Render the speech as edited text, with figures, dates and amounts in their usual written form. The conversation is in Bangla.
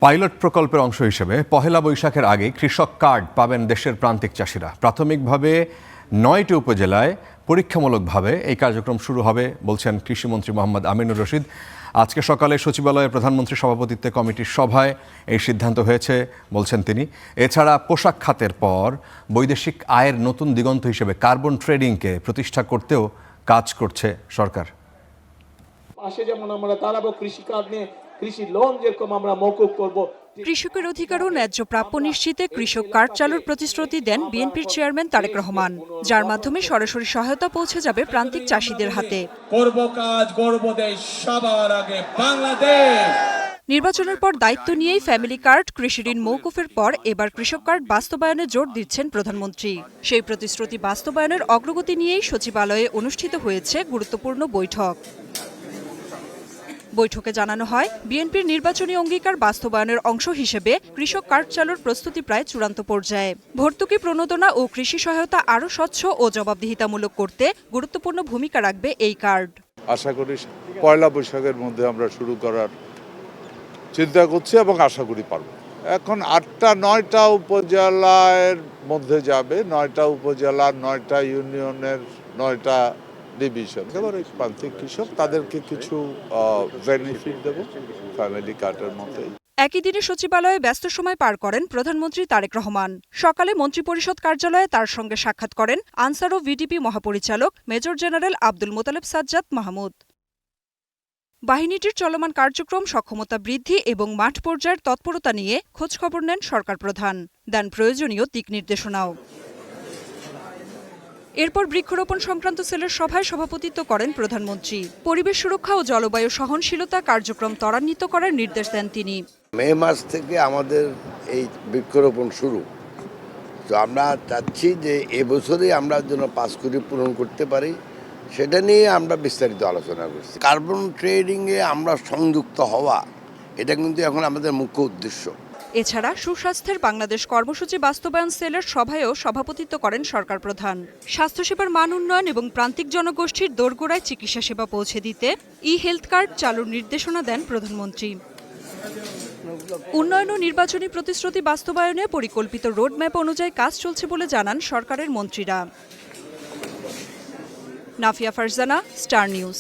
পাইলট প্রকল্পের অংশ হিসেবে পহেলা বৈশাখের আগে কৃষক কার্ড পাবেন দেশের প্রান্তিক চাষিরা। প্রাথমিকভাবে 9টি উপজেলায় পরীক্ষামূলকভাবে এই কার্যক্রম শুরু হবে বলছেন কৃষিমন্ত্রী মোহাম্মদ আমিনুর রশিদ। আজকে সকালে সচিবালয়ে প্রধানমন্ত্রীর সভাপতিত্বে কমিটির সভায় এই সিদ্ধান্ত হয়েছে বলছেন তিনি। এছাড়া পোশাক খাতের পর বৈদেশিক আয়ের নতুন দিগন্ত হিসেবে কার্বন ট্রেডিংকে প্রতিষ্ঠা করতেও কাজ করছে সরকার। পাশে যেমন আমরা দাঁড়াবো কৃষি কার্ড নিয়ে, কৃষি লোন যেরকম আমরা মওকুফ করব। কৃষকের অধিকার ও ন্যায্য প্রাপ্য নিশ্চিতে কৃষক কার্ড চালুর প্রতিশ্রুতি দেন বিএনপির চেয়ারম্যান তারেক রহমান, যার মাধ্যমে সরাসরি সহায়তা পৌঁছে যাবে প্রান্তিক চাষিদের হাতে। করব কাজ, গর্ব দেশ সবার আগে বাংলাদেশ। নির্বাচনের পর দায়িত্ব নিয়েই ফ্যামিলি কার্ড, কৃষি ঋণ মওকুফের পর এবার কৃষক কার্ড বাস্তবায়নে জোর দিচ্ছেন প্রধানমন্ত্রী। সেই প্রতিশ্রুতি বাস্তবায়নের অগ্রগতি নিয়েই সচিবালয়ে অনুষ্ঠিত হয়েছে গুরুত্বপূর্ণ বৈঠক। বৈঠকে জানানো হয়, বিএনপির নির্বাচনী অঙ্গীকার বাস্তবায়নের অংশ হিসেবে কৃষক কার্ড চালুর প্রস্তুতি প্রায় চূড়ান্ত পর্যায়ে। ভর্তুকি প্রণোদনা ও কৃষি সহায়তা আরও স্বচ্ছ ও জবাবদিহিতামূলক করতে গুরুত্বপূর্ণ ভূমিকা রাখবে এই কার্ড। আশা করি পয়লা বৈশাখের মধ্যে আমরা শুরু করার চিন্তা করছি এবং আশা করি পারব। এখন 8টা-9টা উপজেলার মধ্যে যাবে, 9টা উপজেলা, 9টা ইউনিয়নের 9টা ডিভিশন। একেবারে প্রান্তিক কৃষক, তাদেরকে কিছু বেনিফিট দেব ফ্যামিলি কার্ডের মধ্যে। একই দিনে সচিবালয়ে ব্যস্ত সময় পার করেন প্রধানমন্ত্রী তারেক রহমান। সকালে মন্ত্রিপরিষদ কার্যালয়ে তার সঙ্গে সাক্ষাৎ করেন আনসার ও ভিডিপি মহাপরিচালক মেজর জেনারেল আব্দুল মোতালেব সাজ্জাদ মাহমুদ। বাহিনীটির চলমান কার্যক্রম, সক্ষমতা বৃদ্ধি এবং মাঠ পর্যায়ের তৎপরতা নিয়ে খোঁজখবর নেন সরকার প্রধান, দেন প্রয়োজনীয় দিক নির্দেশনাও। এরপর বৃক্ষরোপণ সংক্রান্ত সেলের সভায় সভাপতিত্ব করেন প্রধানমন্ত্রী। পরিবেশ সুরক্ষা ও জলবায়ু সহনশীলতা কার্যক্রম ত্বরান্বিত করার নির্দেশ দেন তিনি। মে মাস থেকে আমাদের এই বৃক্ষরোপণ শুরু, তো আমরা চাচ্ছি যে এবছরই আমরা যেন 5 কোটি পূরণ করতে পারি, সেটা নিয়ে আমরা বিস্তারিত আলোচনা করছি। কার্বন ট্রেডিংয়ে আমরা সংযুক্ত হওয়া, এটা কিন্তু এখন আমাদের মুখ্য উদ্দেশ্য। এছাড়া সুস্বাস্থ্যের বাংলাদেশ কর্মসূচি বাস্তবায়ন সেলের সভায়ও সভাপতিত্ব করেন সরকার প্রধান। স্বাস্থ্যসেবার মান উন্নয়ন এবং প্রান্তিক জনগোষ্ঠীর দোরগোড়ায় চিকিৎসা সেবা পৌঁছে দিতে হেলথ কার্ড চালুর নির্দেশনা দেন প্রধানমন্ত্রী। উন্নয়ন ও নির্বাচনী প্রতিশ্রুতি বাস্তবায়নে পরিকল্পিত রোডম্যাপ অনুযায়ী কাজ চলছে বলে জানান সরকারের মন্ত্রীরা। Nafia Farzana, star news.